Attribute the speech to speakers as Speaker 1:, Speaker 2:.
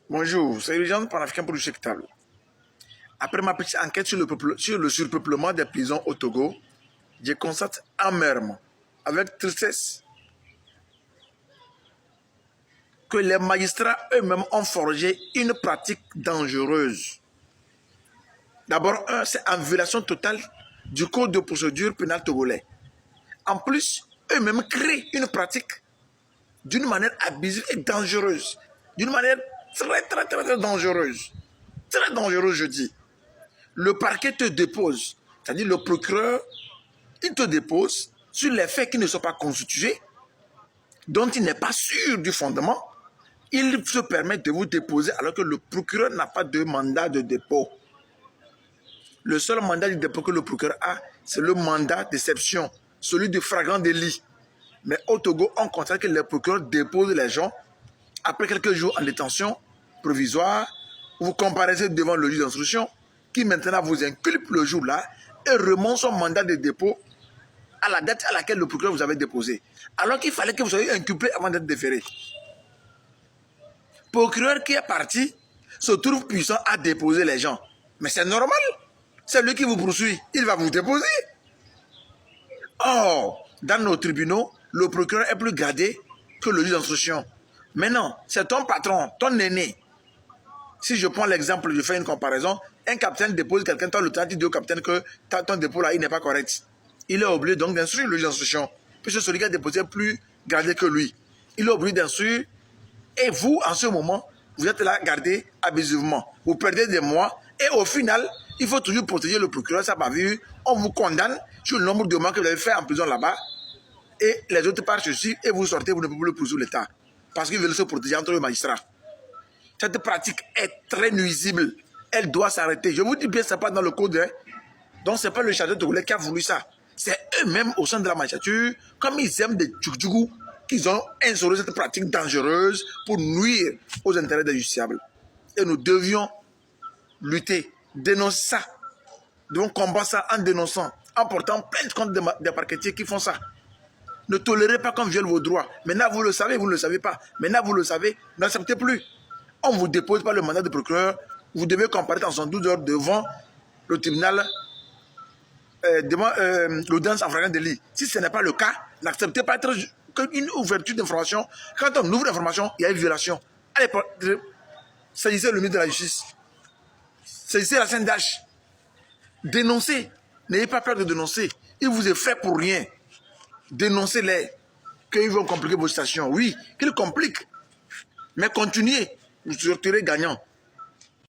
Speaker 1: Bonjour, c'est l'urgence panafricaine pour le chèque table. Après ma petite enquête sur le surpeuplement des prisons au Togo, je constate amèrement, avec tristesse, que les magistrats eux-mêmes ont forgé une pratique dangereuse. D'abord, c'est en violation totale du code de procédure pénale togolais. En plus, eux-mêmes créent une pratique d'une manière abusive et dangereuse. D'une manière très dangereuse. Très dangereuse, je dis. Le parquet te dépose, c'est-à-dire le procureur, il te dépose sur les faits qui ne sont pas constitués, dont il n'est pas sûr du fondement. Il se permet de vous déposer alors que le procureur n'a pas de mandat de dépôt. Le seul mandat de dépôt que le procureur a, c'est le mandat d'exception, celui de flagrant délit. Mais au Togo, on constate que les procureurs déposent les gens après quelques jours en détention provisoire. Vous comparaissez devant le juge d'instruction qui maintenant vous inculpe le jour-là et remonte son mandat de dépôt à la date à laquelle le procureur vous avait déposé. Alors qu'il fallait que vous soyez inculpé avant d'être déféré. Le procureur qui est parti se trouve puissant à déposer les gens. Mais c'est normal. C'est lui qui vous poursuit. Il va vous déposer. Or, dans nos tribunaux, le procureur est plus gradé que le juge d'instruction. Mais non, c'est ton patron, ton aîné. Si je prends l'exemple, je fais une comparaison, un capitaine dépose quelqu'un, toi le temps, tu dis au capitaine que ton dépôt là, il n'est pas correct. Il est obligé donc d'instruire le juge d'instruction. Puisque celui qui a déposé est plus gardé que lui. Il est obligé d'instruire. Et vous, en ce moment, vous êtes là gardé abusivement. Vous perdez des mois. Et au final, il faut toujours protéger le procureur. Ça va vu. On vous condamne sur le nombre de mois que vous avez fait en prison là-bas. Et les autres partent dessus. Et vous sortez, vous ne pouvez plus poursuivre l'État. Parce qu'ils veulent se protéger entre les magistrats. Cette pratique est très nuisible. Elle doit s'arrêter. Je vous dis bien, ce n'est pas dans le code. Hein. Donc, ce n'est pas le château togolais qui a voulu ça. C'est eux-mêmes au sein de la magistrature, comme ils aiment des tchouk-tchouk, qu'ils ont instauré cette pratique dangereuse pour nuire aux intérêts des justiciables. Et nous devions lutter, dénoncer ça. Nous devons combattre ça en dénonçant, en portant plainte contre des parquetiers qui font ça. Ne tolérez pas qu'on viole vos droits. Maintenant, vous le savez, vous ne le savez pas. Maintenant, vous le savez, n'acceptez plus. On ne vous dépose pas le mandat de procureur. Vous devez comparaître en 72 heures devant le tribunal, devant l'audience en flagrant délit. Si ce n'est pas le cas, n'acceptez pas qu'une ouverture d'information. Quand on ouvre l'information, il y a une violation. Allez, saisissez le ministre de la Justice. Saisissez la CNDH. Dénoncez. N'ayez pas peur de dénoncer. Ils vous est fait pour rien. Dénoncez-les. Qu'ils vont compliquer vos stations. Oui, qu'ils compliquent. Mais continuez. Vous sortirez gagnant.